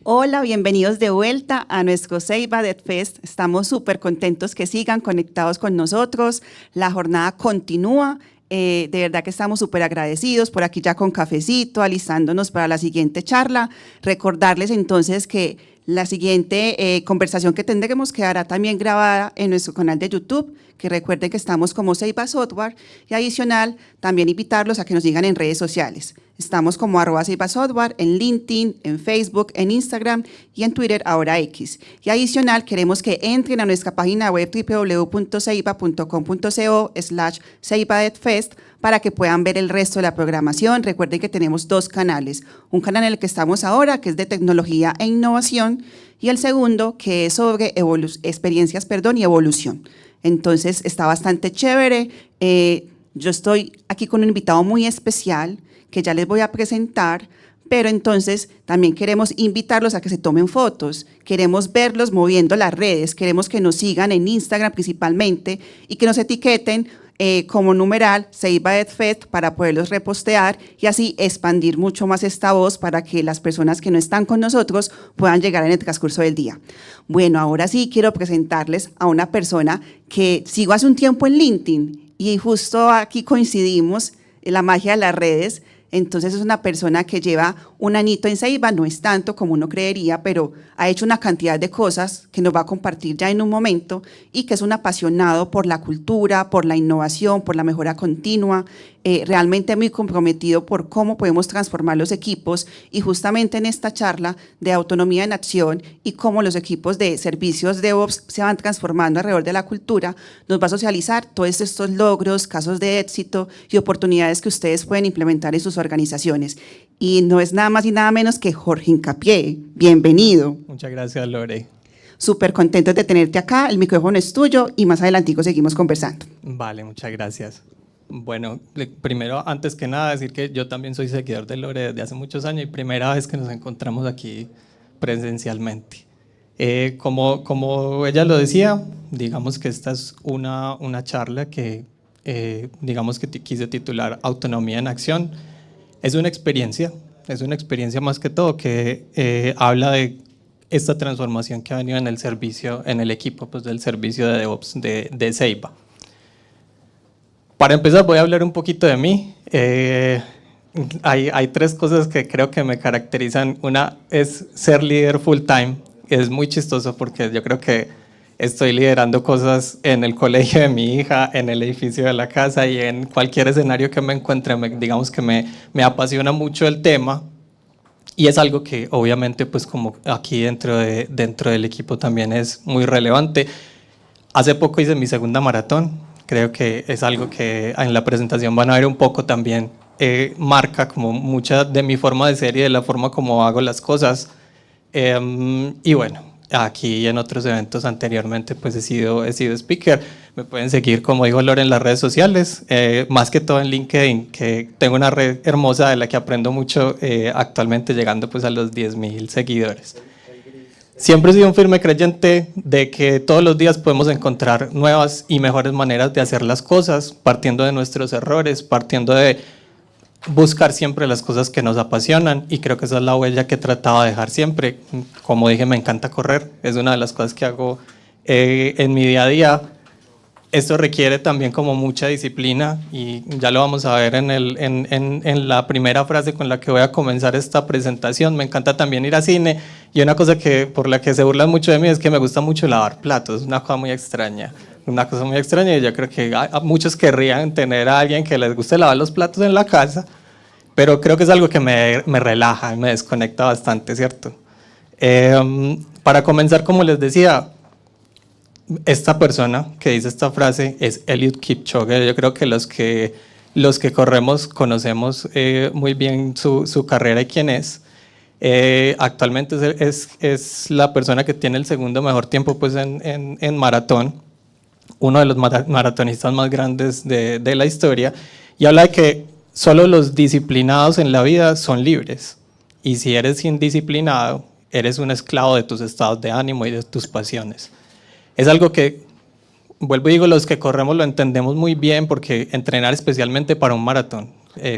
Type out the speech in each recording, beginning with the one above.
Hola, bienvenidos de vuelta a nuestro Ceiba Dev Fest. Estamos súper contentos que sigan conectados con nosotros. La jornada continúa. De verdad que estamos súper agradecidos por aquí ya con cafecito, alistándonos para la siguiente charla. Recordarles entonces que la siguiente conversación que tendremos quedará también grabada en nuestro canal de YouTube, que recuerden que estamos como Ceiba Software, y adicional también invitarlos a que nos sigan en redes sociales. Estamos como @Ceiba Software en LinkedIn, en Facebook, en Instagram y en Twitter, ahora X. Y adicional queremos que entren a nuestra página web www.ceiba.com.co/CeibaDevFest para que puedan ver el resto de la programación. Recuerden que tenemos dos canales, un canal en el que estamos ahora, que es de tecnología e innovación, y el segundo, que es sobre experiencias y evolución. Entonces, está bastante chévere. Yo estoy aquí con un invitado muy especial que ya les voy a presentar, pero entonces también queremos invitarlos a que se tomen fotos, queremos verlos moviendo las redes, queremos que nos sigan en Instagram principalmente y que nos etiqueten como numeral Ceiba Dev Fest para poderlos repostear y así expandir mucho más esta voz para que las personas que no están con nosotros puedan llegar en el transcurso del día. Bueno, ahora sí quiero presentarles a una persona que sigo hace un tiempo en LinkedIn y justo aquí coincidimos en la magia de las redes. Entonces es una persona que lleva un añito en Ceiba, no es tanto como uno creería, pero ha hecho una cantidad de cosas que nos va a compartir ya en un momento y que es un apasionado por la cultura, por la innovación, por la mejora continua, realmente muy comprometido por cómo podemos transformar los equipos y justamente en esta charla de autonomía en acción y cómo los equipos de servicios DevOps se van transformando alrededor de la cultura, nos va a socializar todos estos logros, casos de éxito y oportunidades que ustedes pueden implementar en sus organizaciones. Y no es nada más y nada menos que Jorge Hincapié. Bienvenido. Muchas gracias, Lore. Súper contentos de tenerte acá, el micrófono es tuyo y más adelantico seguimos conversando. Vale, muchas gracias. Bueno, primero, antes que nada, decir que yo también soy seguidor de Lore desde hace muchos años y primera vez que nos encontramos aquí presencialmente. Como ella lo decía, digamos que esta es una charla que digamos que quise titular Autonomía en Acción. Es una experiencia más que todo que habla de esta transformación que ha venido en el servicio, en el equipo pues, del servicio de DevOps de Ceiba. Para empezar voy a hablar un poquito de mí. Hay tres cosas que creo que me caracterizan. Una es ser líder full time. Es muy chistoso porque yo creo que estoy liderando cosas en el colegio de mi hija, en el edificio de la casa y en cualquier escenario que me encuentre. Digamos que me apasiona mucho el tema y es algo que obviamente pues como aquí dentro del equipo también es muy relevante. Hace poco hice mi segunda maratón. Creo que es algo que en la presentación van a ver un poco también, marca como mucha de mi forma de ser y de la forma como hago las cosas. Y bueno, aquí y en otros eventos anteriormente pues he sido speaker. Me pueden seguir, como dijo Lore, en las redes sociales, más que todo en LinkedIn, que tengo una red hermosa de la que aprendo mucho, actualmente llegando pues a los 10,000 seguidores. Siempre he sido un firme creyente de que todos los días podemos encontrar nuevas y mejores maneras de hacer las cosas, partiendo de nuestros errores, partiendo de buscar siempre las cosas que nos apasionan y creo que esa es la huella que he tratado de dejar siempre. Como dije, me encanta correr, es una de las cosas que hago en mi día a día. Esto requiere también como mucha disciplina y ya lo vamos a ver en la primera frase con la que voy a comenzar esta presentación. Me encanta también ir a cine y una cosa por la que se burlan mucho de mí es que me gusta mucho lavar platos, es una cosa muy extraña. Y yo creo que muchos querrían tener a alguien que les guste lavar los platos en la casa, pero creo que es algo que me relaja y me desconecta bastante, ¿cierto? Para comenzar, como les decía, esta persona que dice esta frase es Eliud Kipchoge. Yo creo que los que corremos conocemos muy bien su carrera y quién es. Actualmente es la persona que tiene el segundo mejor tiempo pues, en maratón, uno de los maratonistas más grandes de la historia, y habla de que solo los disciplinados en la vida son libres, y si eres indisciplinado, eres un esclavo de tus estados de ánimo y de tus pasiones. Es algo que, vuelvo y digo, los que corremos lo entendemos muy bien porque entrenar especialmente para un maratón,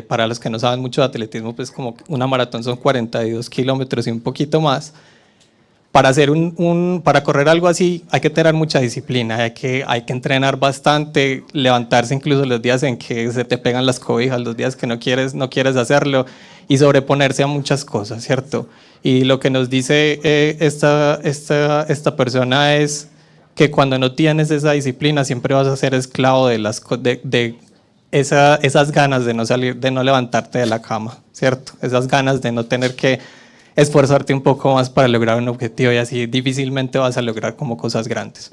para los que no saben mucho de atletismo, pues como una maratón son 42 kilómetros y un poquito más, para correr algo así hay que tener mucha disciplina, hay que entrenar bastante, levantarse incluso los días en que se te pegan las cobijas, los días que no quieres hacerlo y sobreponerse a muchas cosas, ¿cierto? Y lo que nos dice esta persona es que cuando no tienes esa disciplina siempre vas a ser esclavo de esas ganas de no salir, de no levantarte de la cama, ¿cierto? Esas ganas de no tener que esforzarte un poco más para lograr un objetivo y así difícilmente vas a lograr como cosas grandes.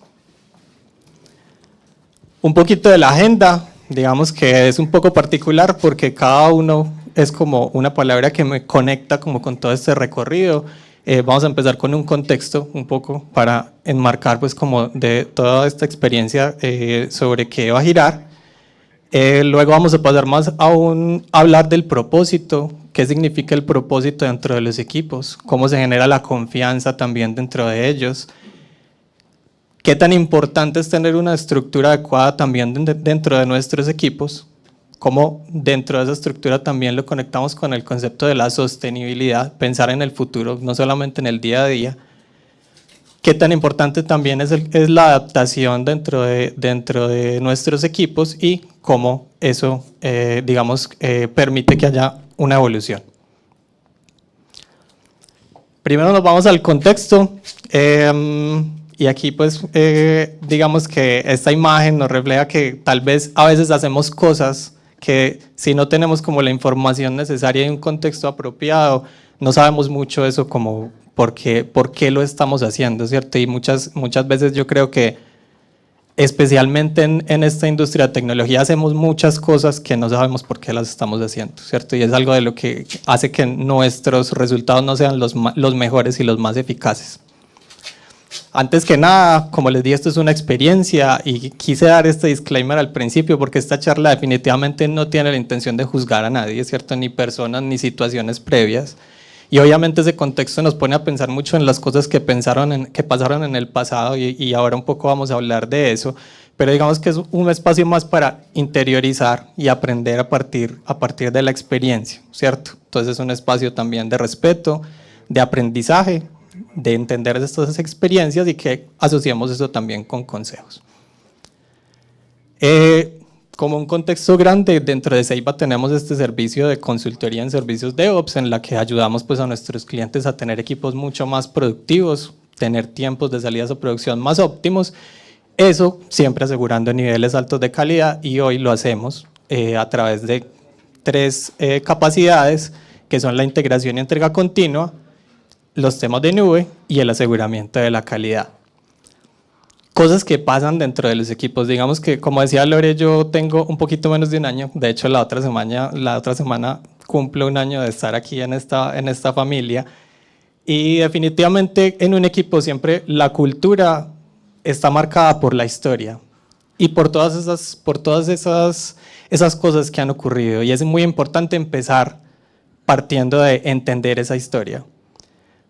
Un poquito de la agenda, digamos que es un poco particular porque cada uno es como una palabra que me conecta como con todo este recorrido. Vamos a empezar con un contexto un poco para enmarcar pues como de toda esta experiencia sobre qué va a girar. Luego vamos a pasar más a hablar del propósito, qué significa el propósito dentro de los equipos, cómo se genera la confianza también dentro de ellos, qué tan importante es tener una estructura adecuada también dentro de nuestros equipos, cómo dentro de esa estructura también lo conectamos con el concepto de la sostenibilidad, pensar en el futuro, no solamente en el día a día. Qué tan importante también es la adaptación dentro de nuestros equipos y cómo eso, permite que haya una evolución. Primero nos vamos al contexto y aquí pues digamos que esta imagen nos refleja que tal vez a veces hacemos cosas que si no tenemos como la información necesaria y un contexto apropiado, no sabemos mucho eso como por qué lo estamos haciendo, ¿cierto? Y muchas veces yo creo que especialmente en esta industria de tecnología hacemos muchas cosas que no sabemos por qué las estamos haciendo, ¿cierto? Y es algo de lo que hace que nuestros resultados no sean los mejores y los más eficaces. Antes que nada, como les dije, esto es una experiencia y quise dar este disclaimer al principio porque esta charla definitivamente no tiene la intención de juzgar a nadie, ¿cierto? Ni personas ni situaciones previas. Y obviamente ese contexto nos pone a pensar mucho en las cosas que pasaron en el pasado y ahora un poco vamos a hablar de eso, pero digamos que es un espacio más para interiorizar y aprender a partir de la experiencia, ¿cierto? Entonces es un espacio también de respeto, de aprendizaje, de entender estas experiencias y que asociemos eso también con consejos. Como un contexto grande, dentro de Ceiba tenemos este servicio de consultoría en servicios DevOps en la que ayudamos pues, a nuestros clientes a tener equipos mucho más productivos, tener tiempos de salidas a producción más óptimos, eso siempre asegurando niveles altos de calidad y hoy lo hacemos a través de 3 capacidades que son la integración y entrega continua, los temas de nube y el aseguramiento de la calidad. Cosas que pasan dentro de los equipos, digamos que como decía Lore, yo tengo un poquito menos de un año, de hecho la otra semana cumplo un año de estar aquí en esta familia y definitivamente en un equipo siempre la cultura está marcada por la historia y por todas esas cosas que han ocurrido y es muy importante empezar partiendo de entender esa historia.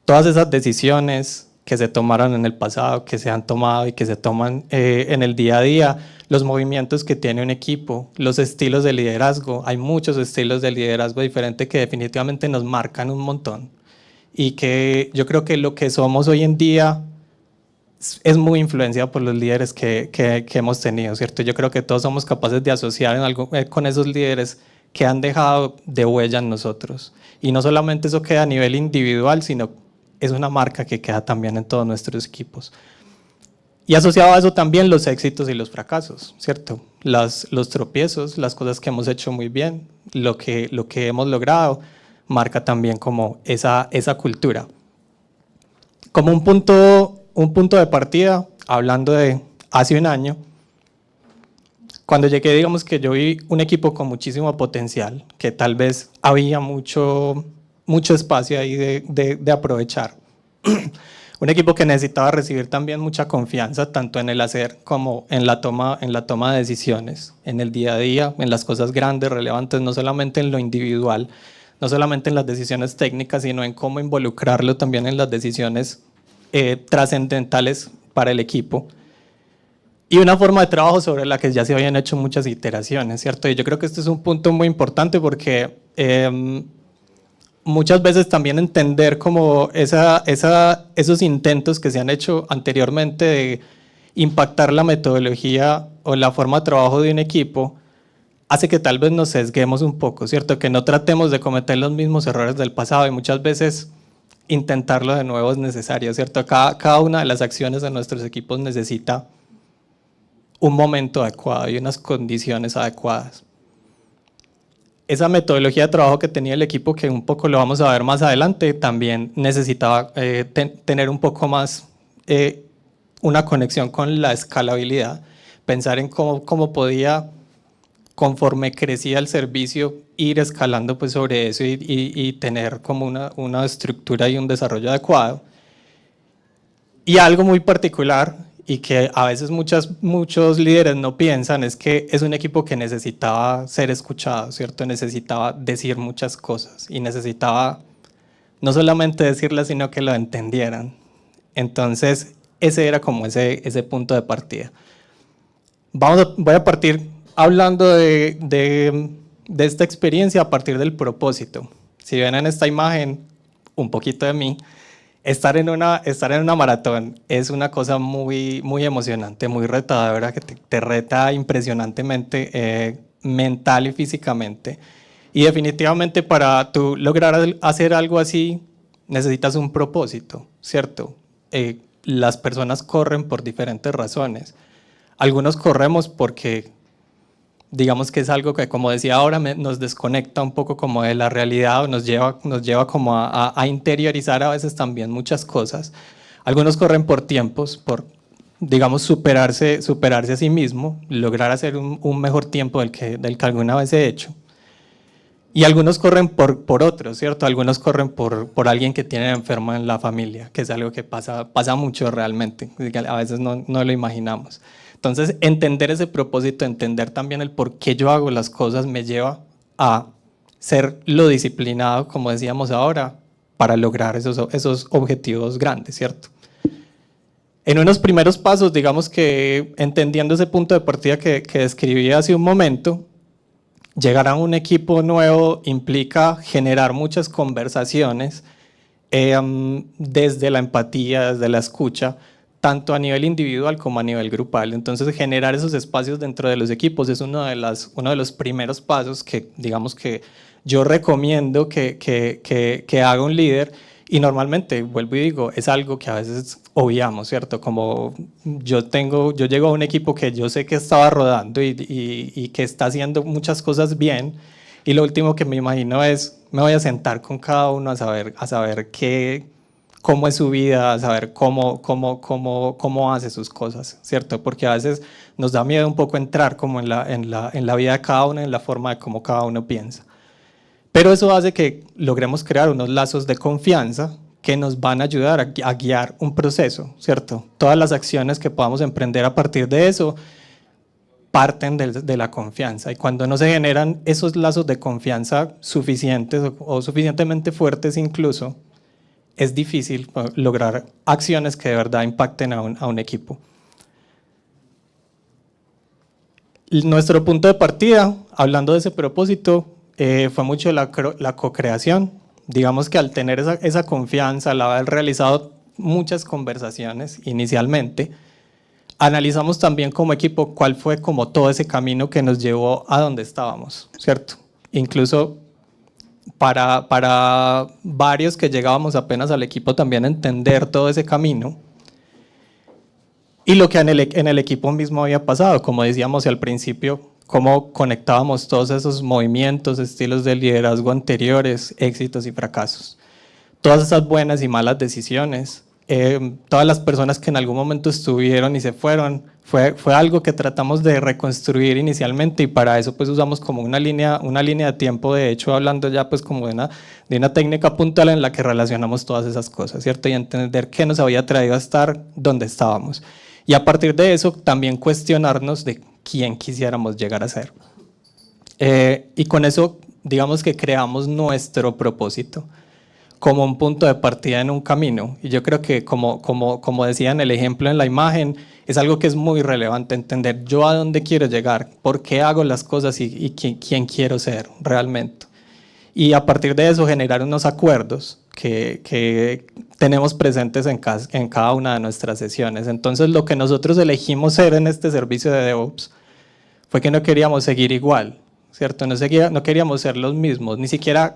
Todas esas decisiones que se tomaron en el pasado, que se han tomado y que se toman en el día a día, los movimientos que tiene un equipo, los estilos de liderazgo, hay muchos estilos de liderazgo diferentes que definitivamente nos marcan un montón y que yo creo que lo que somos hoy en día es muy influenciado por los líderes que hemos tenido, ¿cierto? Yo creo que todos somos capaces de asociar en algo, con esos líderes que han dejado de huella en nosotros y no solamente eso queda a nivel individual, sino es una marca que queda también en todos nuestros equipos. Y asociado a eso también los éxitos y los fracasos, ¿cierto? Los tropiezos, las cosas que hemos hecho muy bien, lo que hemos logrado, marca también como esa cultura. Como un punto de partida, hablando de hace un año, cuando llegué, digamos que yo vi un equipo con muchísimo potencial, que tal vez había mucho espacio ahí de aprovechar. Un equipo que necesitaba recibir también mucha confianza, tanto en el hacer como en la toma de decisiones, en el día a día, en las cosas grandes, relevantes, no solamente en lo individual, no solamente en las decisiones técnicas, sino en cómo involucrarlo también en las decisiones trascendentales para el equipo. Y una forma de trabajo sobre la que ya se habían hecho muchas iteraciones, ¿cierto? Y yo creo que este es un punto muy importante porque muchas veces también entender como esos intentos que se han hecho anteriormente de impactar la metodología o la forma de trabajo de un equipo hace que tal vez nos sesguemos un poco, ¿cierto? Que no tratemos de cometer los mismos errores del pasado y muchas veces intentarlo de nuevo es necesario, ¿cierto? Cada una de las acciones de nuestros equipos necesita un momento adecuado y unas condiciones adecuadas. Esa metodología de trabajo que tenía el equipo, que un poco lo vamos a ver más adelante, también necesitaba tener un poco más una conexión con la escalabilidad, pensar en cómo podía, conforme crecía el servicio, ir escalando pues sobre eso y tener como una estructura y un desarrollo adecuado. Y algo muy particular y que a veces muchos líderes no piensan es que es un equipo que necesitaba ser escuchado, ¿cierto? Necesitaba decir muchas cosas y necesitaba no solamente decirlas, sino que lo entendieran. Entonces, ese era como ese punto de partida. Voy a partir hablando de esta experiencia a partir del propósito. Si ven en esta imagen un poquito de mí, estar en una maratón es una cosa muy, muy emocionante, muy retadora, que te reta impresionantemente mental y físicamente. Y definitivamente para tú lograr hacer algo así necesitas un propósito, ¿cierto? Las personas corren por diferentes razones. Algunos corremos porque digamos que es algo que, como decía ahora, nos desconecta un poco como de la realidad o nos lleva como a interiorizar a veces también muchas cosas. Algunos corren por tiempos, por, digamos, superarse a sí mismo, lograr hacer un mejor tiempo del que alguna vez he hecho. Y algunos corren por otros, ¿cierto? Algunos corren por alguien que tiene enfermo en la familia, que es algo que pasa mucho realmente, a veces no lo imaginamos. Entonces, entender ese propósito, entender también el por qué yo hago las cosas, me lleva a ser lo disciplinado, como decíamos ahora, para lograr esos objetivos grandes, ¿cierto? En unos primeros pasos, digamos que entendiendo ese punto de partida que describí hace un momento, llegar a un equipo nuevo implica generar muchas conversaciones desde la empatía, desde la escucha, tanto a nivel individual como a nivel grupal. Entonces, generar esos espacios dentro de los equipos es uno de los primeros pasos que, digamos que yo recomiendo que haga un líder. Y normalmente, vuelvo y digo, es algo que a veces obviamos, ¿cierto? Como yo llego a un equipo que yo sé que estaba rodando y que está haciendo muchas cosas bien, y lo último que me imagino es, me voy a sentar con cada uno a saber cómo es su vida, a saber cómo hace sus cosas, ¿cierto? Porque a veces nos da miedo un poco entrar como en la vida de cada uno, en la forma de cómo cada uno piensa. Pero eso hace que logremos crear unos lazos de confianza que nos van a ayudar a guiar un proceso, ¿cierto? Todas las acciones que podamos emprender a partir de eso parten de la confianza. Y cuando no se generan esos lazos de confianza suficientes o suficientemente fuertes incluso, es difícil lograr acciones que de verdad impacten a un equipo. Nuestro punto de partida, hablando de ese propósito, fue mucho la co-creación. Digamos que al tener esa confianza, al haber realizado muchas conversaciones inicialmente, analizamos también como equipo cuál fue como todo ese camino que nos llevó a donde estábamos, ¿cierto? Incluso para varios que llegábamos apenas al equipo también entender todo ese camino y lo que en el equipo mismo había pasado, como decíamos al principio, cómo conectábamos todos esos movimientos, estilos de liderazgo anteriores, éxitos y fracasos. Todas esas buenas y malas decisiones, todas las personas que en algún momento estuvieron y se fueron, fue algo que tratamos de reconstruir inicialmente y para eso pues usamos como una línea de tiempo, de hecho hablando ya pues como de una técnica puntual en la que relacionamos todas esas cosas, ¿cierto? Y entender qué nos había traído a estar donde estábamos. Y a partir de eso también cuestionarnos de quién quisiéramos llegar a ser. Y con eso digamos que creamos nuestro propósito como un punto de partida en un camino. Y yo creo que como decía en el ejemplo en la imagen, es algo que es muy relevante entender yo a dónde quiero llegar, por qué hago las cosas y quién quiero ser realmente. y a partir de eso generar unos acuerdos que tenemos presentes en cada una de nuestras sesiones. Entonces lo que nosotros elegimos ser en este servicio de DevOps fue que no queríamos seguir igual, ¿cierto? No queríamos ser los mismos, ni siquiera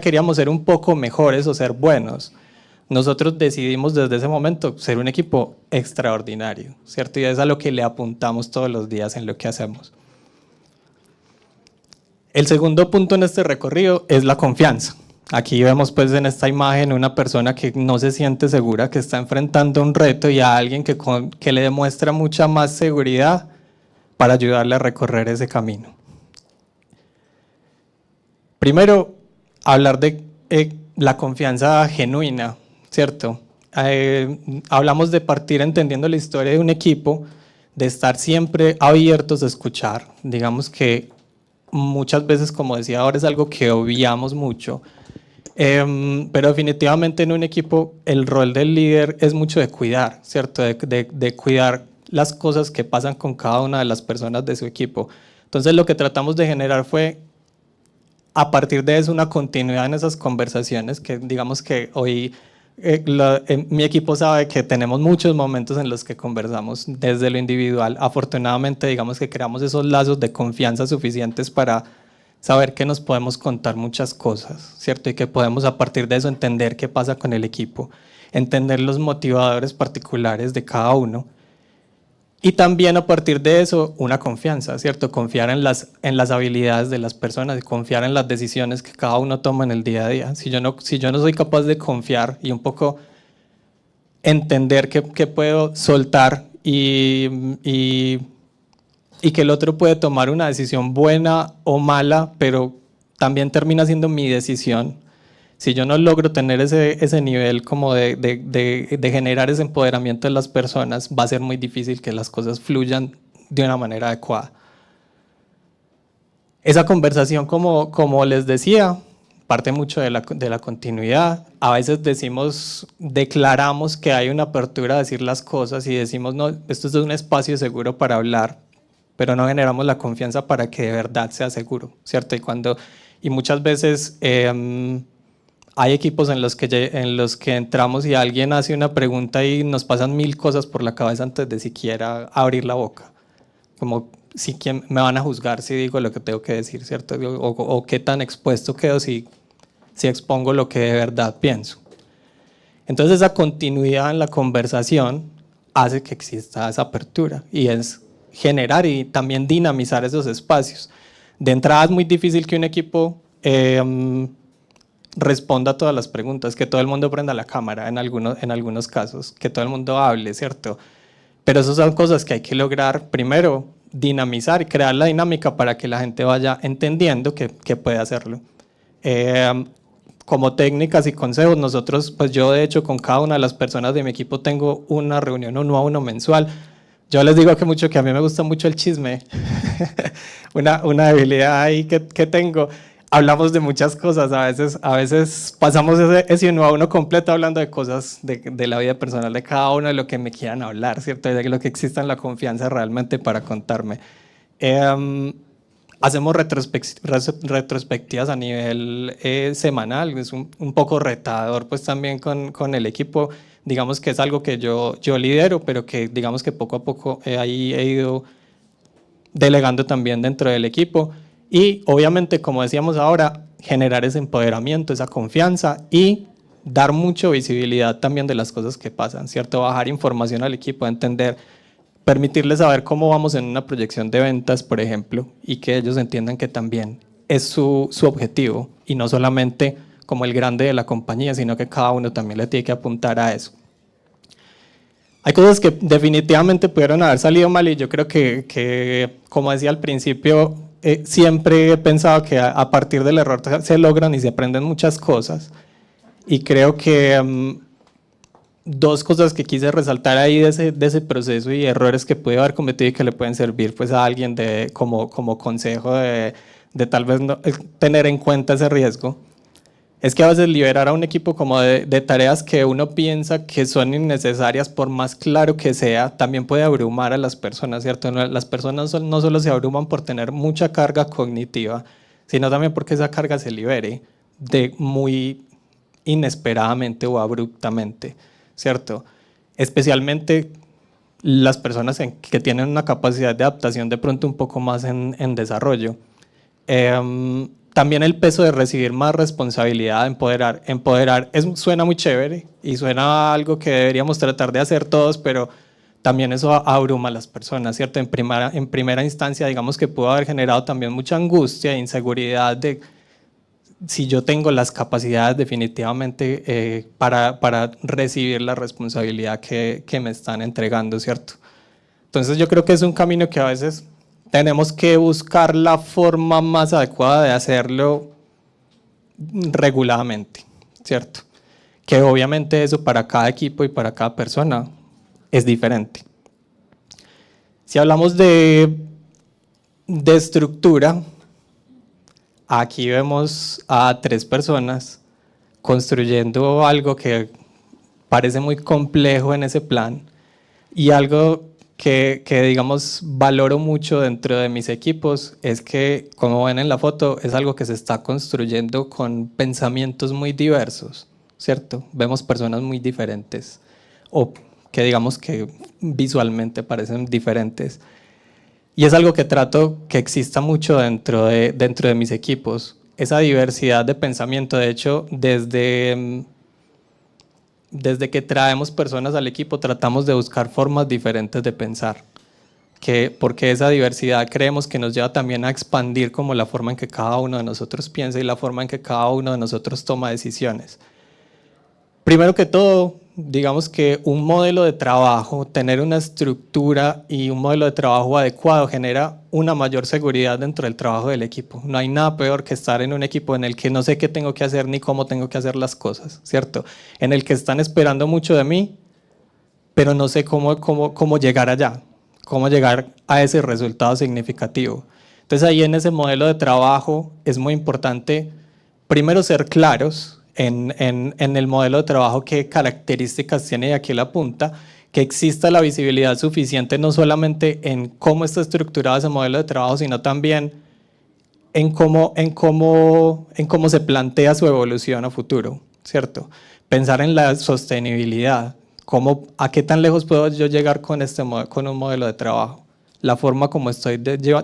queríamos ser un poco mejores o ser buenos. Nosotros decidimos desde ese momento ser un equipo extraordinario, ¿cierto? Y es a lo que le apuntamos todos los días en lo que hacemos. El segundo punto en este recorrido es la confianza. Aquí vemos pues en esta imagen una persona que no se siente segura, que está enfrentando un reto y a alguien que le demuestra mucha más seguridad para ayudarle a recorrer ese camino. Primero, hablar de la confianza genuina, ¿cierto? Hablamos de partir entendiendo la historia de un equipo, de estar siempre abiertos a escuchar. Digamos que muchas veces, como decía ahora, es algo que obviamos mucho, pero definitivamente en un equipo el rol del líder es mucho de cuidar, ¿cierto? De cuidar las cosas que pasan con cada una de las personas de su equipo. Entonces lo que tratamos de generar fue, a partir de eso, una continuidad en esas conversaciones, que digamos que hoy mi equipo sabe que tenemos muchos momentos en los que conversamos desde lo individual. Afortunadamente, digamos que creamos esos lazos de confianza suficientes para saber que nos podemos contar muchas cosas, ¿cierto? Y que podemos a partir de eso entender qué pasa con el equipo, entender los motivadores particulares de cada uno. Y también a partir de eso, una confianza, ¿cierto? Confiar en las habilidades de las personas y confiar en las decisiones que cada uno toma en el día a día. Si yo no soy capaz de confiar y un poco entender que puedo soltar y que el otro puede tomar una decisión buena o mala, pero también termina siendo mi decisión. Si yo no logro tener ese nivel como de generar ese empoderamiento en las personas, va a ser muy difícil que las cosas fluyan de una manera adecuada. Esa conversación, como les decía, parte mucho de la continuidad. A veces declaramos que hay una apertura a decir las cosas y decimos, no, esto es un espacio seguro para hablar, pero no generamos la confianza para que de verdad sea seguro, ¿cierto? Y muchas veces hay equipos en los que entramos y alguien hace una pregunta y nos pasan 1000 cosas por la cabeza antes de siquiera abrir la boca. Como si quién me van a juzgar si digo lo que tengo que decir, ¿cierto? O qué tan expuesto quedo si expongo lo que de verdad pienso. Entonces esa continuidad en la conversación hace que exista esa apertura y es generar y también dinamizar esos espacios. De entrada es muy difícil que un equipo responda a todas las preguntas, que todo el mundo prenda la cámara en algunos casos, que todo el mundo hable, ¿cierto? Pero esas son cosas que hay que lograr primero, dinamizar y crear la dinámica para que la gente vaya entendiendo que puede hacerlo. Como técnicas y consejos, nosotros, pues yo de hecho con cada una de las personas de mi equipo tengo una reunión uno a uno mensual. Yo les digo que a mí me gusta mucho el chisme, una debilidad ahí que tengo. Hablamos de muchas cosas, a veces pasamos ese uno a uno completo hablando de cosas de la vida personal de cada uno, de lo que me quieran hablar, ¿cierto? De lo que exista en la confianza realmente para contarme. Hacemos retrospectivas a nivel semanal, es un poco retador pues también con el equipo. Digamos que es algo que yo lidero, pero que digamos que poco a poco ahí he ido delegando también dentro del equipo. Y obviamente, como decíamos ahora, generar ese empoderamiento, esa confianza y dar mucha visibilidad también de las cosas que pasan, ¿cierto? Bajar información al equipo, entender, permitirles saber cómo vamos en una proyección de ventas, por ejemplo, y que ellos entiendan que también es su objetivo y no solamente como el grande de la compañía, sino que cada uno también le tiene que apuntar a eso. Hay cosas que definitivamente pudieron haber salido mal y yo creo que como decía al principio, siempre he pensado que a partir del error se logran y se aprenden muchas cosas. Y creo que dos cosas que quise resaltar ahí de ese proceso y errores que pude haber cometido y que le pueden servir pues, a alguien como consejo de tal vez no, tener en cuenta ese riesgo. Es que a veces liberar a un equipo como de tareas que uno piensa que son innecesarias, por más claro que sea, también puede abrumar a las personas, ¿cierto? Las personas no solo se abruman por tener mucha carga cognitiva, sino también porque esa carga se libere. de muy inesperadamente o abruptamente, ¿cierto? Especialmente las personas que tienen una capacidad de adaptación de pronto un poco más en desarrollo. También el peso de recibir más responsabilidad, empoderar suena muy chévere y suena a algo que deberíamos tratar de hacer todos, pero también eso abruma a las personas, ¿cierto? En primera instancia, digamos que pudo haber generado también mucha angustia e inseguridad de si yo tengo las capacidades definitivamente para recibir la responsabilidad que me están entregando, ¿cierto? Entonces yo creo que es un camino que a veces tenemos que buscar la forma más adecuada de hacerlo reguladamente, ¿cierto? Que obviamente eso para cada equipo y para cada persona es diferente. Si hablamos de estructura, aquí vemos a 3 personas construyendo algo que parece muy complejo en ese plan y algo que digamos valoro mucho dentro de mis equipos es que, como ven en la foto, es algo que se está construyendo con pensamientos muy diversos, ¿cierto? Vemos personas muy diferentes o que digamos que visualmente parecen diferentes. Y es algo que trato que exista mucho dentro de mis equipos, esa diversidad de pensamiento. De hecho, desde que traemos personas al equipo, tratamos de buscar formas diferentes de pensar, porque esa diversidad creemos que nos lleva también a expandir como la forma en que cada uno de nosotros piensa y la forma en que cada uno de nosotros toma decisiones. Primero que todo, digamos que un modelo de trabajo, tener una estructura y un modelo de trabajo adecuado genera una mayor seguridad dentro del trabajo del equipo. No hay nada peor que estar en un equipo en el que no sé qué tengo que hacer ni cómo tengo que hacer las cosas, ¿cierto? En el que están esperando mucho de mí, pero no sé cómo llegar allá, cómo llegar a ese resultado significativo. Entonces ahí en ese modelo de trabajo es muy importante, primero, ser claros en el modelo de trabajo, qué características tiene, y aquí la punta, que exista la visibilidad suficiente no solamente en cómo está estructurado ese modelo de trabajo, sino también en cómo se plantea su evolución a futuro, ¿cierto? Pensar en la sostenibilidad, a qué tan lejos puedo yo llegar con un modelo de trabajo, la forma como estoy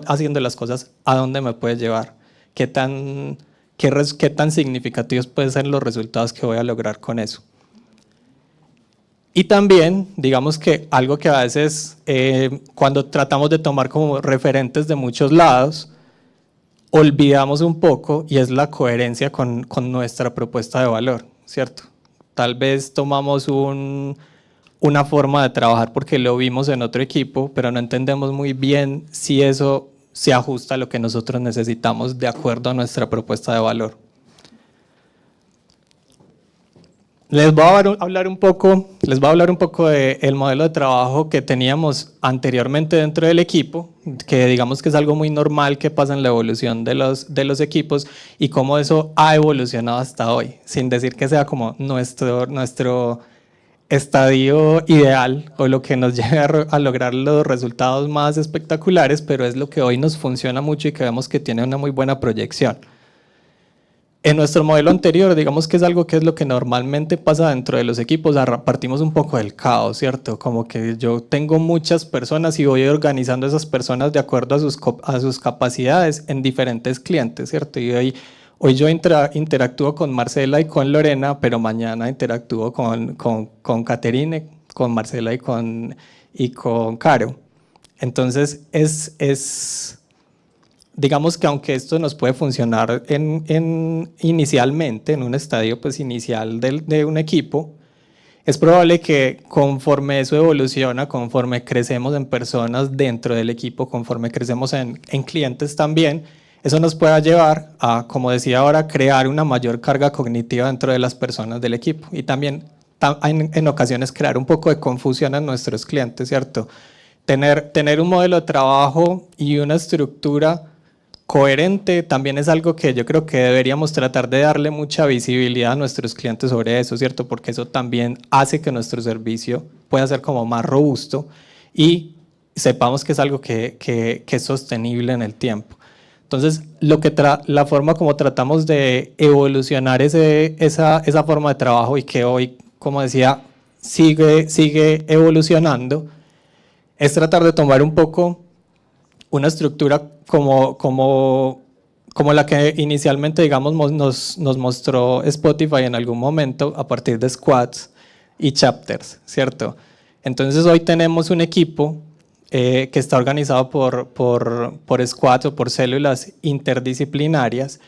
haciendo las cosas, a dónde me puede llevar, qué tan significativos pueden ser los resultados que voy a lograr con eso. Y también, digamos que algo que a veces cuando tratamos de tomar como referentes de muchos lados, olvidamos un poco, y es la coherencia con nuestra propuesta de valor, ¿cierto? Tal vez tomamos una forma de trabajar porque lo vimos en otro equipo, pero no entendemos muy bien si eso se ajusta a lo que nosotros necesitamos de acuerdo a nuestra propuesta de valor. Les voy a hablar un poco del modelo de trabajo que teníamos anteriormente dentro del equipo, que digamos que es algo muy normal que pasa en la evolución de los equipos, y cómo eso ha evolucionado hasta hoy, sin decir que sea como nuestro estadio ideal o lo que nos lleve a lograr los resultados más espectaculares, pero es lo que hoy nos funciona mucho y que vemos que tiene una muy buena proyección. En nuestro modelo anterior, digamos que es algo que es lo que normalmente pasa dentro de los equipos, partimos un poco del caos, ¿cierto? Como que yo tengo muchas personas y voy organizando a esas personas de acuerdo a sus capacidades en diferentes clientes, ¿cierto? Y hoy yo interactúo con Marcela y con Lorena, pero mañana interactúo con Caterine, con Marcela y con Caro. Entonces digamos que aunque esto nos puede funcionar inicialmente, en un estadio pues inicial de un equipo, es probable que conforme eso evoluciona, conforme crecemos en personas dentro del equipo, conforme crecemos en clientes también, eso nos pueda llevar a, como decía ahora, crear una mayor carga cognitiva dentro de las personas del equipo, y también en ocasiones crear un poco de confusión en nuestros clientes, ¿cierto? Tener un modelo de trabajo y una estructura coherente también es algo que yo creo que deberíamos tratar de darle mucha visibilidad a nuestros clientes sobre eso, ¿cierto? Porque eso también hace que nuestro servicio pueda ser como más robusto y sepamos que es algo que es sostenible en el tiempo. Entonces, la forma como tratamos de evolucionar esa forma de trabajo y que hoy, como decía, sigue evolucionando, es tratar de tomar un poco una estructura como la que inicialmente, digamos, nos mostró Spotify en algún momento a partir de squads y chapters, ¿cierto? Entonces hoy tenemos un equipo que está organizado por squads o por células interdisciplinarias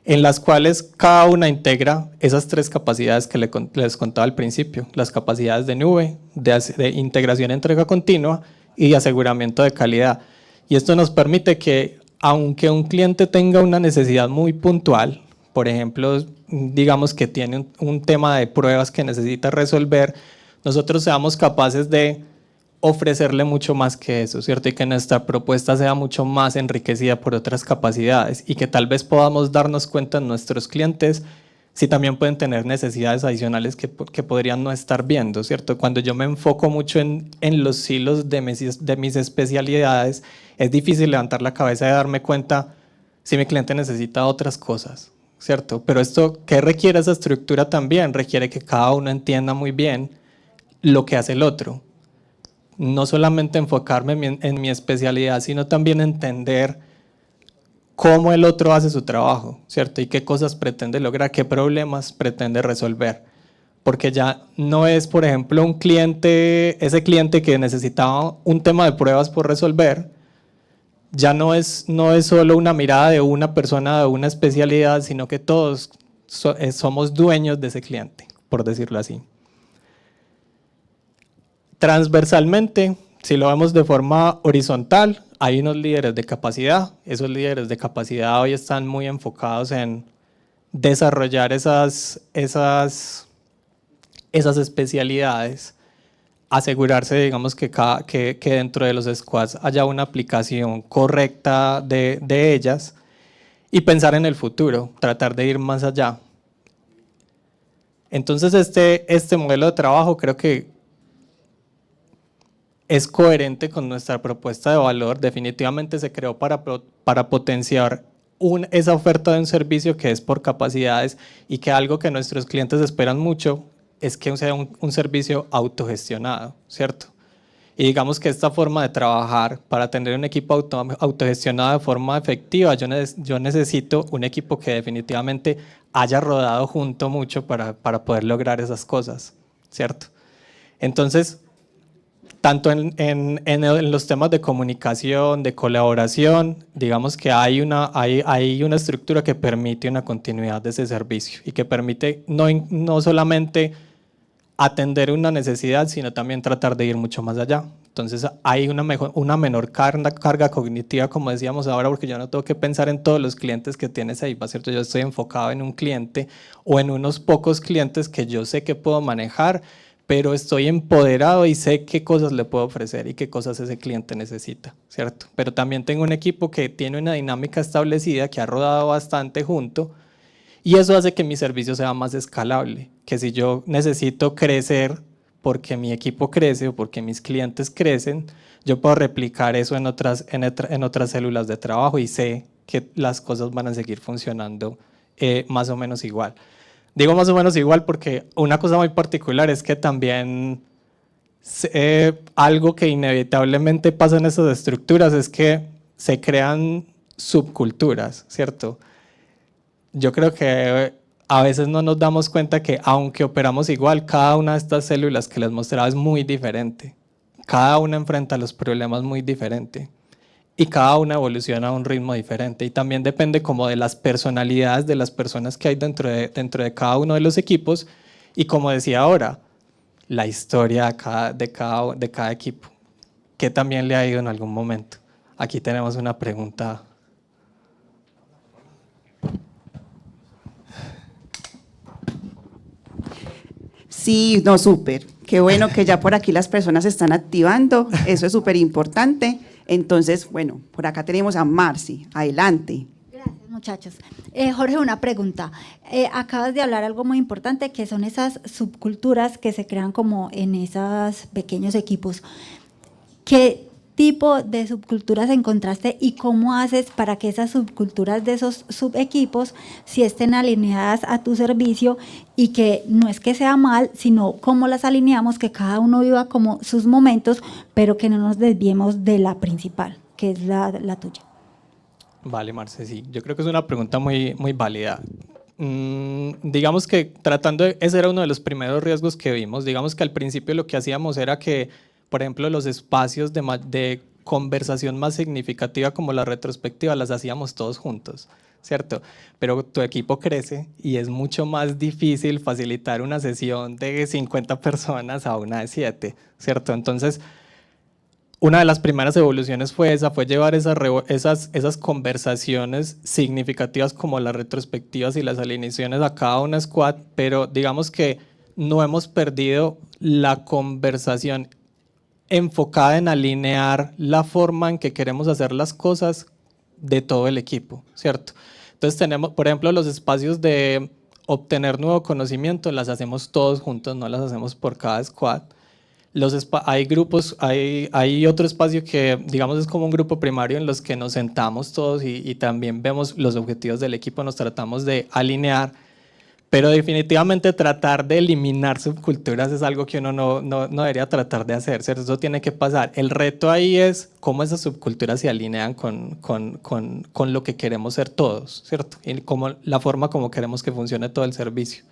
en las cuales cada una integra esas tres capacidades que les contaba al principio, las capacidades de nube, de integración y entrega continua y de aseguramiento de calidad. Y esto nos permite que, aunque un cliente tenga una necesidad muy puntual, por ejemplo, digamos que tiene un tema de pruebas que necesita resolver, nosotros seamos capaces de ofrecerle mucho más que eso, ¿cierto? Y que nuestra propuesta sea mucho más enriquecida por otras capacidades y que tal vez podamos darnos cuenta en nuestros clientes si también pueden tener necesidades adicionales que podrían no estar viendo, ¿cierto? Cuando yo me enfoco mucho en los silos de mis especialidades, es difícil levantar la cabeza y darme cuenta si mi cliente necesita otras cosas, ¿cierto? Pero esto, ¿qué requiere esa estructura también? Requiere que cada uno entienda muy bien lo que hace el otro. No solamente enfocarme en mi especialidad, sino también entender cómo el otro hace su trabajo, ¿cierto? Y qué cosas pretende lograr, qué problemas pretende resolver. Porque ya no es, por ejemplo, ese cliente que necesitaba un tema de pruebas por resolver, ya no es solo una mirada de una persona de una especialidad, sino que todos somos dueños de ese cliente, por decirlo así. Transversalmente, si lo vemos de forma horizontal, hay unos líderes de capacidad. Esos líderes de capacidad hoy están muy enfocados en desarrollar esas especialidades, asegurarse, digamos, que dentro de los squads haya una aplicación correcta de ellas y pensar en el futuro, tratar de ir más allá. Entonces, este modelo de trabajo creo que es coherente con nuestra propuesta de valor. Definitivamente se creó para potenciar esa oferta de un servicio que es por capacidades y que algo que nuestros clientes esperan mucho es que sea un servicio autogestionado, ¿cierto? Y digamos que esta forma de trabajar, para tener un equipo autogestionado de forma efectiva, yo necesito un equipo que definitivamente haya rodado junto mucho para poder lograr esas cosas, ¿cierto? Entonces, tanto en los temas de comunicación, de colaboración, digamos que hay una estructura que permite una continuidad de ese servicio y que permite no solamente atender una necesidad, sino también tratar de ir mucho más allá. Entonces hay una menor carga cognitiva, como decíamos ahora, porque yo no tengo que pensar en todos los clientes que tienes ahí, ¿cierto? Yo estoy enfocado en un cliente o en unos pocos clientes que yo sé que puedo manejar, pero estoy empoderado y sé qué cosas le puedo ofrecer y qué cosas ese cliente necesita, ¿cierto? Pero también tengo un equipo que tiene una dinámica establecida, que ha rodado bastante junto, y eso hace que mi servicio sea más escalable, que si yo necesito crecer porque mi equipo crece o porque mis clientes crecen, yo puedo replicar eso en otras células de trabajo y sé que las cosas van a seguir funcionando más o menos igual. Digo más o menos igual porque una cosa muy particular es que también algo que inevitablemente pasa en esas estructuras es que se crean subculturas, ¿cierto? Yo creo que a veces no nos damos cuenta que aunque operamos igual, cada una de estas células que les mostraba es muy diferente. Cada una enfrenta los problemas muy diferente y cada una evoluciona a un ritmo diferente y también depende como de las personalidades de las personas que hay dentro de cada uno de los equipos y, como decía ahora, la historia de cada equipo, que también le ha ido en algún momento. Aquí tenemos una pregunta. Sí, no, súper. Qué bueno que ya por aquí las personas se están activando. Eso es súper importante. Entonces, bueno, por acá tenemos a Marci. Adelante. Gracias, muchachos. Jorge, una pregunta. Acabas de hablar algo muy importante, que son esas subculturas que se crean como en esos pequeños equipos. ¿Qué tipo de subculturas encontraste y cómo haces para que esas subculturas de esos subequipos sí estén alineadas a tu servicio y que no es que sea mal, sino cómo las alineamos, que cada uno viva como sus momentos, pero que no nos desviemos de la principal, que es la tuya. Vale, Marce, sí. Yo creo que es una pregunta muy, muy válida. Digamos que ese era uno de los primeros riesgos que vimos. Digamos que al principio lo que hacíamos era que, por ejemplo, los espacios de conversación más significativa como la retrospectiva las hacíamos todos juntos, ¿cierto? Pero tu equipo crece y es mucho más difícil facilitar una sesión de 50 personas a una de 7, ¿cierto? Entonces, una de las primeras evoluciones fue llevar esas conversaciones significativas como las retrospectivas y las alineaciones a cada una squad, pero digamos que no hemos perdido la conversación enfocada en alinear la forma en que queremos hacer las cosas de todo el equipo, ¿cierto? Entonces tenemos, por ejemplo, los espacios de obtener nuevo conocimiento, las hacemos todos juntos, no las hacemos por cada squad. Hay grupos, hay otro espacio que digamos es como un grupo primario en los que nos sentamos todos y también vemos los objetivos del equipo, nos tratamos de alinear, pero definitivamente tratar de eliminar subculturas es algo que uno no debería tratar de hacer, ¿cierto? Eso tiene que pasar. El reto ahí es cómo esas subculturas se alinean con lo que queremos ser todos, ¿cierto? Y la forma como queremos que funcione todo el servicio.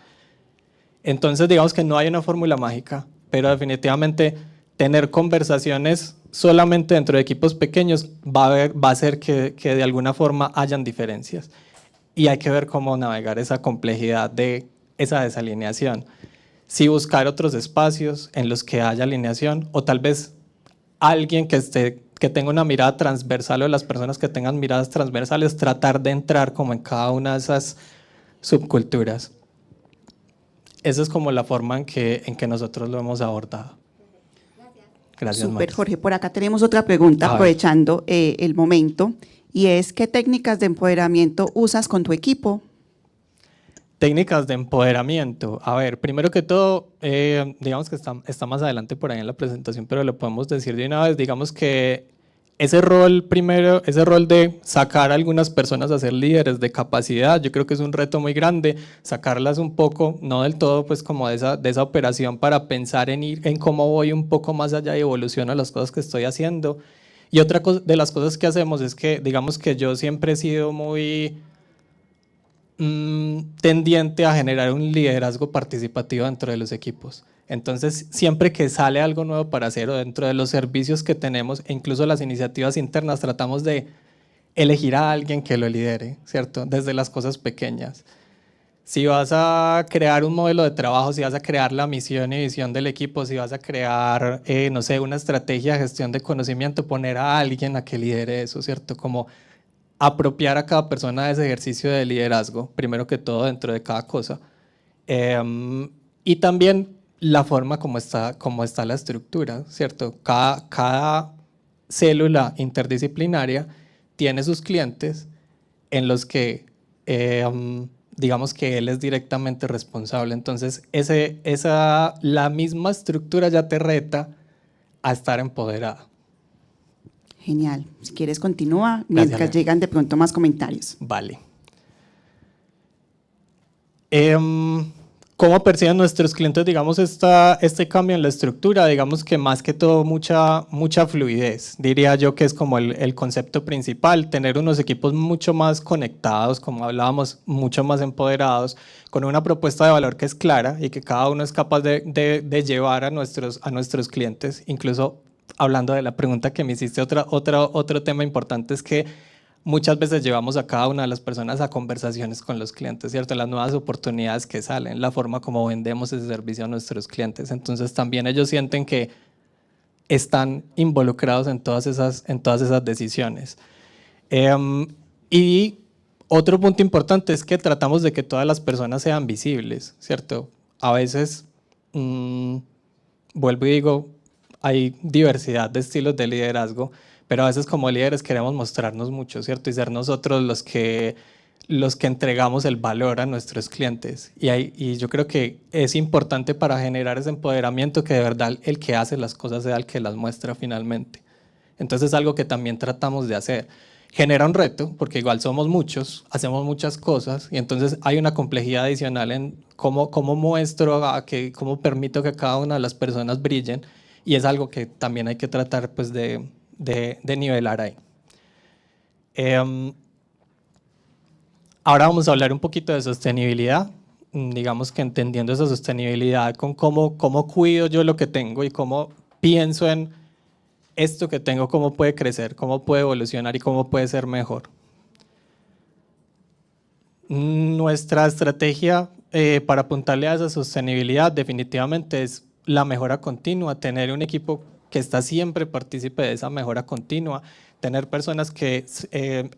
Entonces digamos que no hay una fórmula mágica, pero definitivamente tener conversaciones solamente dentro de equipos pequeños va a hacer que de alguna forma hayan diferencias. Y hay que ver cómo navegar esa complejidad de esa desalineación. Si buscar otros espacios en los que haya alineación o tal vez alguien que tenga una mirada transversal o las personas que tengan miradas transversales, tratar de entrar como en cada una de esas subculturas. Esa es como la forma en que nosotros lo hemos abordado. Gracias, Súper, Max. Jorge. Por acá tenemos otra pregunta, A ver. aprovechando el momento, y es, ¿qué técnicas de empoderamiento usas con tu equipo? Técnicas de empoderamiento. A ver, primero que todo, digamos que está más adelante por ahí en la presentación, pero lo podemos decir de una vez. Digamos que ese rol de sacar a algunas personas a ser líderes de capacidad, yo creo que es un reto muy grande, sacarlas un poco, no del todo, pues como de esa operación para pensar en cómo voy un poco más allá y evoluciono las cosas que estoy haciendo. Y otra de las cosas que hacemos es que, digamos que yo siempre he sido muy tendiente a generar un liderazgo participativo dentro de los equipos. Entonces, siempre que sale algo nuevo para hacer o dentro de los servicios que tenemos, e incluso las iniciativas internas, tratamos de elegir a alguien que lo lidere, ¿cierto? Desde las cosas pequeñas. Si vas a crear un modelo de trabajo, si vas a crear la misión y visión del equipo, si vas a crear, no sé, una estrategia de gestión de conocimiento, poner a alguien a que lidere eso, ¿cierto? Como apropiar a cada persona de ese ejercicio de liderazgo, primero que todo dentro de cada cosa. Y también la forma como está la estructura, ¿cierto? Cada célula interdisciplinaria tiene sus clientes en los que digamos que él es directamente responsable. Entonces, la misma estructura ya te reta a estar empoderada. Genial. Si quieres, continúa mientras Gracias. llegan de pronto más comentarios. Vale. ¿Cómo perciben nuestros clientes, digamos, este cambio en la estructura? Digamos que más que todo mucha fluidez. Diría yo que es como el concepto principal, tener unos equipos mucho más conectados, como hablábamos, mucho más empoderados, con una propuesta de valor que es clara y que cada uno es capaz de llevar a nuestros clientes. Incluso hablando de la pregunta que me hiciste, otro tema importante es que muchas veces llevamos a cada una de las personas a conversaciones con los clientes, ¿cierto? Las nuevas oportunidades que salen, la forma como vendemos ese servicio a nuestros clientes. Entonces también ellos sienten que están involucrados en todas esas decisiones. Y otro punto importante es que tratamos de que todas las personas sean visibles, ¿cierto? A veces, vuelvo y digo, hay diversidad de estilos de liderazgo, pero a veces como líderes queremos mostrarnos mucho, ¿cierto? Y ser nosotros los que entregamos el valor a nuestros clientes. Y yo creo que es importante para generar ese empoderamiento que de verdad el que hace las cosas sea el que las muestra finalmente. Entonces es algo que también tratamos de hacer. Genera un reto, porque igual somos muchos, hacemos muchas cosas, y entonces hay una complejidad adicional en cómo muestro, cómo permito que cada una de las personas brillen, y es algo que también hay que tratar pues, de nivelar ahí. Ahora vamos a hablar un poquito de sostenibilidad. Digamos que entendiendo esa sostenibilidad con cómo cuido yo lo que tengo y cómo pienso en esto que tengo, cómo puede crecer, cómo puede evolucionar y cómo puede ser mejor. Nuestra estrategia para apuntarle a esa sostenibilidad definitivamente es la mejora continua, tener un equipo que está siempre partícipe de esa mejora continua, tener personas que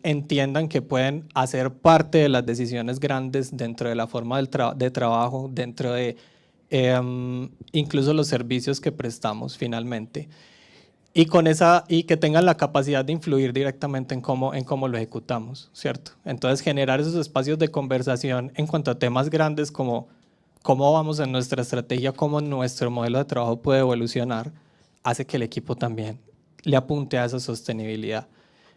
entiendan que pueden hacer parte de las decisiones grandes dentro de la forma de trabajo, dentro de incluso los servicios que prestamos finalmente. Y que tengan la capacidad de influir directamente en cómo lo ejecutamos, ¿cierto? Entonces generar esos espacios de conversación en cuanto a temas grandes como cómo vamos en nuestra estrategia, cómo nuestro modelo de trabajo puede evolucionar, hace que el equipo también le apunte a esa sostenibilidad.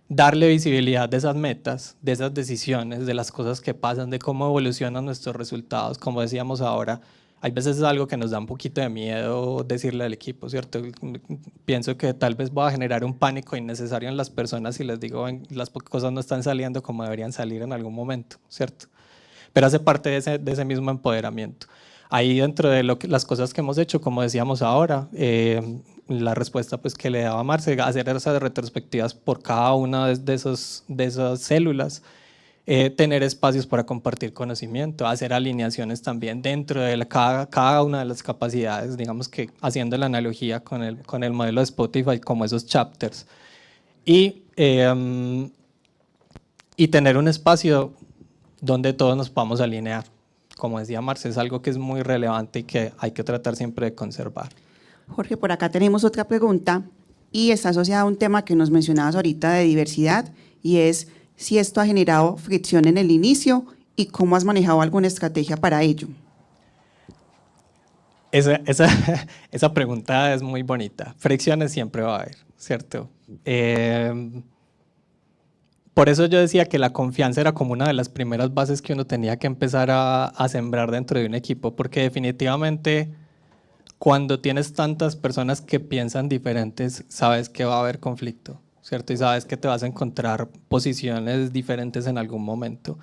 Darle visibilidad de esas metas, de esas decisiones, de las cosas que pasan, de cómo evolucionan nuestros resultados, como decíamos ahora. Hay veces es algo que nos da un poquito de miedo decirle al equipo, ¿cierto? Pienso que tal vez voy a generar un pánico innecesario en las personas si les digo las cosas no están saliendo como deberían salir en algún momento, ¿cierto? Pero hace parte de ese mismo empoderamiento. Ahí dentro de las cosas que hemos hecho, como decíamos ahora, la respuesta pues, que le daba Marce, hacer esas retrospectivas por cada una de esas células, tener espacios para compartir conocimiento, hacer alineaciones también dentro de cada una de las capacidades, digamos que haciendo la analogía con el modelo de Spotify como esos chapters. Y tener un espacio donde todos nos podamos alinear. Como decía Marce, es algo que es muy relevante y que hay que tratar siempre de conservar. Jorge, por acá tenemos otra pregunta y está asociada a un tema que nos mencionabas ahorita de diversidad, y es si esto ha generado fricción en el inicio y cómo has manejado alguna estrategia para ello. Esa pregunta es muy bonita. Fricciones siempre va a haber, ¿cierto? Por eso yo decía que la confianza era como una de las primeras bases que uno tenía que empezar a sembrar dentro de un equipo, porque definitivamente cuando tienes tantas personas que piensan diferentes, sabes que va a haber conflicto, ¿cierto? Y sabes que te vas a encontrar posiciones diferentes en algún momento.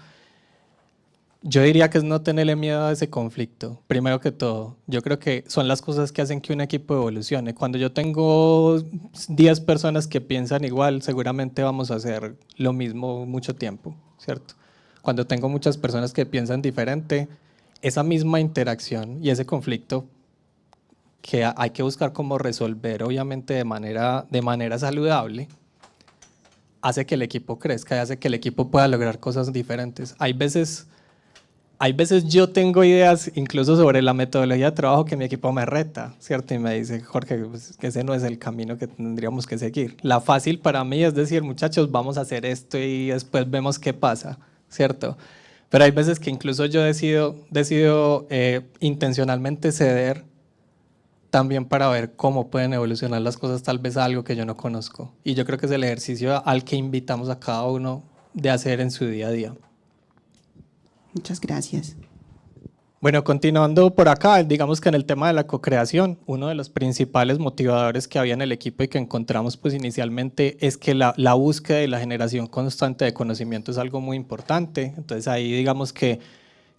Yo diría que es no tenerle miedo a ese conflicto, primero que todo. Yo creo que son las cosas que hacen que un equipo evolucione. Cuando yo tengo 10 personas que piensan igual, seguramente vamos a hacer lo mismo mucho tiempo, ¿cierto? Cuando tengo muchas personas que piensan diferente, esa misma interacción y ese conflicto que hay que buscar cómo resolver, obviamente de manera saludable, hace que el equipo crezca y hace que el equipo pueda lograr cosas diferentes. Hay veces yo tengo ideas incluso sobre la metodología de trabajo que mi equipo me reta, ¿cierto? Y me dice, Jorge, pues, que ese no es el camino que tendríamos que seguir. La fácil para mí es decir, muchachos, vamos a hacer esto y después vemos qué pasa, ¿cierto? Pero hay veces que incluso yo decido intencionalmente ceder también para ver cómo pueden evolucionar las cosas, tal vez a algo que yo no conozco. Y yo creo que es el ejercicio al que invitamos a cada uno de hacer en su día a día. Muchas gracias. Bueno, continuando por acá, digamos que en el tema de la co-creación, uno de los principales motivadores que había en el equipo y que encontramos pues inicialmente es que la búsqueda y la generación constante de conocimiento es algo muy importante. Entonces ahí digamos que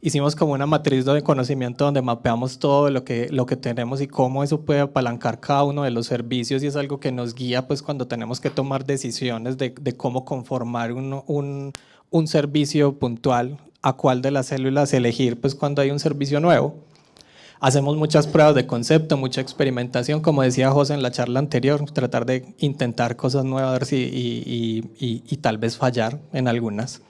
hicimos como una matriz de conocimiento donde mapeamos todo lo que tenemos y cómo eso puede apalancar cada uno de los servicios, y es algo que nos guía pues cuando tenemos que tomar decisiones de cómo conformar un servicio puntual, a cuál de las células elegir pues cuando hay un servicio nuevo. Hacemos muchas pruebas de concepto, mucha experimentación, como decía José en la charla anterior, tratar de intentar cosas nuevas y tal vez fallar en algunas.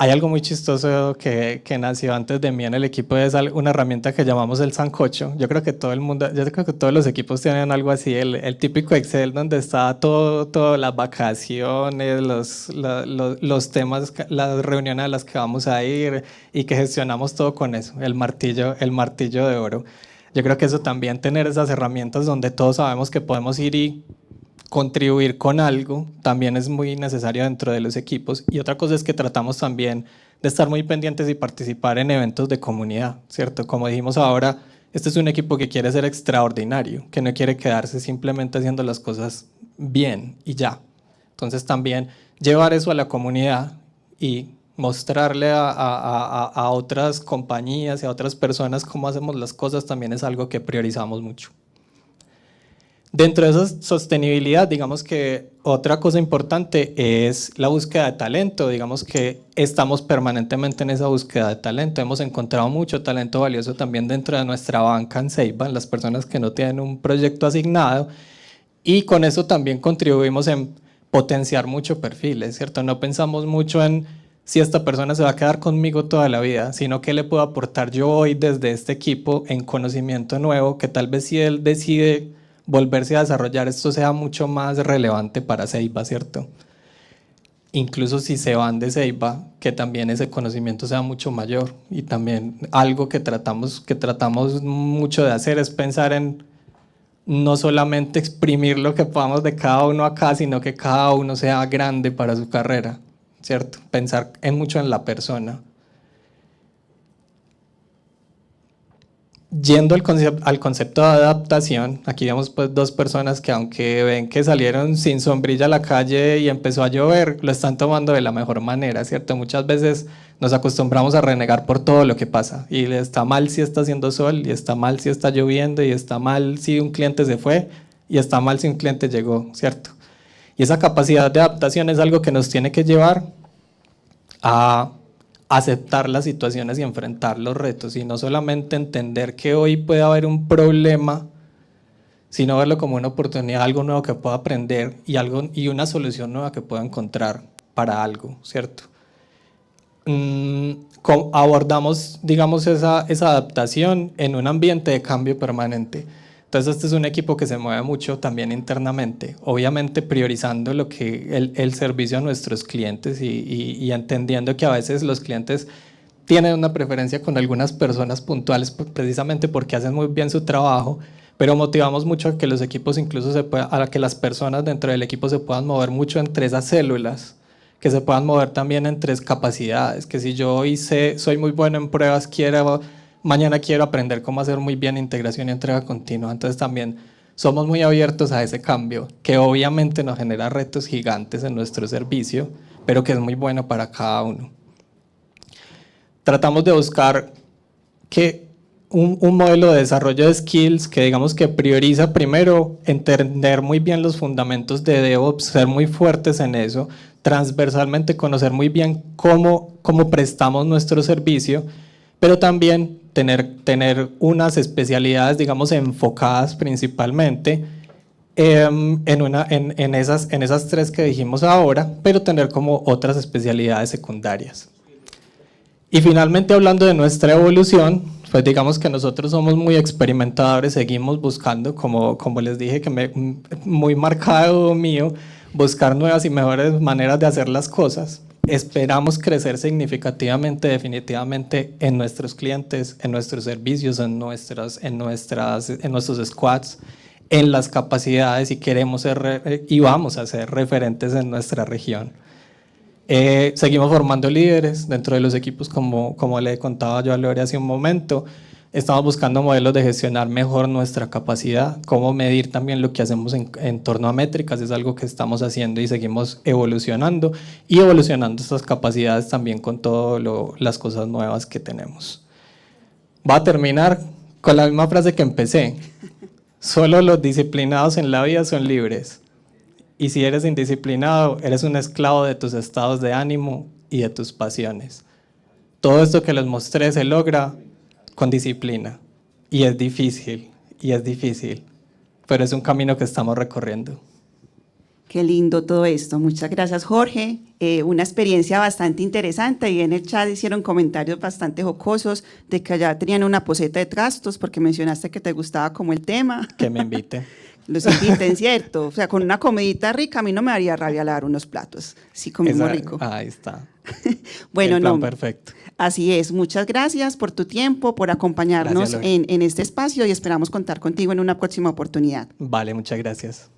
Hay algo muy chistoso que nació antes de mí en el equipo, es una herramienta que llamamos el sancocho. Yo creo que todos los equipos tienen algo así, el típico Excel donde está todo las vacaciones, los temas, las reuniones a las que vamos a ir y que gestionamos todo con eso, el martillo de oro. Yo creo que eso también, tener esas herramientas donde todos sabemos que podemos ir y contribuir con algo, también es muy necesario dentro de los equipos. Y otra cosa es que tratamos también de estar muy pendientes y participar en eventos de comunidad, ¿cierto? Como dijimos ahora, este es un equipo que quiere ser extraordinario, que no quiere quedarse simplemente haciendo las cosas bien y ya. Entonces también llevar eso a la comunidad y mostrarle a otras compañías y a otras personas cómo hacemos las cosas también es algo que priorizamos mucho. Dentro de esa sostenibilidad, digamos que otra cosa importante es la búsqueda de talento. Digamos que estamos permanentemente en esa búsqueda de talento. Hemos encontrado mucho talento valioso también dentro de nuestra banca en Ceiba, las personas que no tienen un proyecto asignado, y con eso también contribuimos en potenciar mucho perfiles, ¿cierto? No pensamos mucho en si esta persona se va a quedar conmigo toda la vida, sino qué le puedo aportar yo hoy desde este equipo en conocimiento nuevo, que tal vez si él decide volverse a desarrollar, esto sea mucho más relevante para Ceiba, ¿cierto? Incluso si se van de Ceiba, que también ese conocimiento sea mucho mayor. Y también algo que tratamos mucho de hacer es pensar en no solamente exprimir lo que podamos de cada uno acá, sino que cada uno sea grande para su carrera, ¿cierto? Pensar mucho en la persona. Yendo al concepto de adaptación, aquí vemos pues dos personas que, aunque ven que salieron sin sombrilla a la calle y empezó a llover, lo están tomando de la mejor manera, ¿cierto? Muchas veces nos acostumbramos a renegar por todo lo que pasa, y está mal si está haciendo sol, y está mal si está lloviendo, y está mal si un cliente se fue, y está mal si un cliente llegó, ¿cierto? Y esa capacidad de adaptación es algo que nos tiene que llevar a aceptar las situaciones y enfrentar los retos, y no solamente entender que hoy puede haber un problema, sino verlo como una oportunidad, algo nuevo que pueda aprender y una solución nueva que pueda encontrar para algo, ¿cierto? Abordamos, digamos, esa adaptación en un ambiente de cambio permanente. Entonces este es un equipo que se mueve mucho también internamente, obviamente priorizando lo que el servicio a nuestros clientes y entendiendo que a veces los clientes tienen una preferencia con algunas personas puntuales precisamente porque hacen muy bien su trabajo, pero motivamos mucho a que los equipos incluso a que las personas dentro del equipo se puedan mover mucho entre esas células, que se puedan mover también entre capacidades, que si yo hoy soy muy bueno en pruebas, mañana quiero aprender cómo hacer muy bien integración y entrega continua. Entonces también somos muy abiertos a ese cambio, que obviamente nos genera retos gigantes en nuestro servicio, pero que es muy bueno para cada uno. Tratamos de buscar un modelo de desarrollo de skills que digamos que prioriza primero entender muy bien los fundamentos de DevOps, ser muy fuertes en eso, transversalmente conocer muy bien cómo prestamos nuestro servicio, pero también tener unas especialidades, digamos, enfocadas principalmente en esas tres que dijimos ahora, pero tener como otras especialidades secundarias. Y finalmente, hablando de nuestra evolución, pues digamos que nosotros somos muy experimentadores, seguimos buscando, como les dije, muy marcado mío, buscar nuevas y mejores maneras de hacer las cosas. Esperamos crecer significativamente, definitivamente, en nuestros clientes, en nuestros servicios, en nuestros squads, en las capacidades, y queremos ser y vamos a ser referentes en nuestra región. Seguimos formando líderes dentro de los equipos, como le contaba yo a Lore hace un momento. Estamos buscando modelos de gestionar mejor nuestra capacidad, cómo medir también lo que hacemos en torno a métricas, es algo que estamos haciendo y seguimos evolucionando estas capacidades también con todas las cosas nuevas que tenemos. Voy a terminar con la misma frase que empecé: solo los disciplinados en la vida son libres, y si eres indisciplinado, eres un esclavo de tus estados de ánimo y de tus pasiones. Todo esto que les mostré se logra con disciplina, y es difícil, pero es un camino que estamos recorriendo. Qué lindo todo esto. Muchas gracias, Jorge. Una experiencia bastante interesante, y en el chat hicieron comentarios bastante jocosos de que allá tenían una poceta de trastos porque mencionaste que te gustaba como el tema. Que me invite. Los inviten, ¿cierto? O sea, con una comidita rica a mí no me haría rabia lavar unos platos. Sí, comimos rico. Ahí está. Bueno, el plan no. perfecto. Así es, muchas gracias por tu tiempo, por acompañarnos Gracias, Lore. en este espacio y esperamos contar contigo en una próxima oportunidad. Vale, muchas gracias.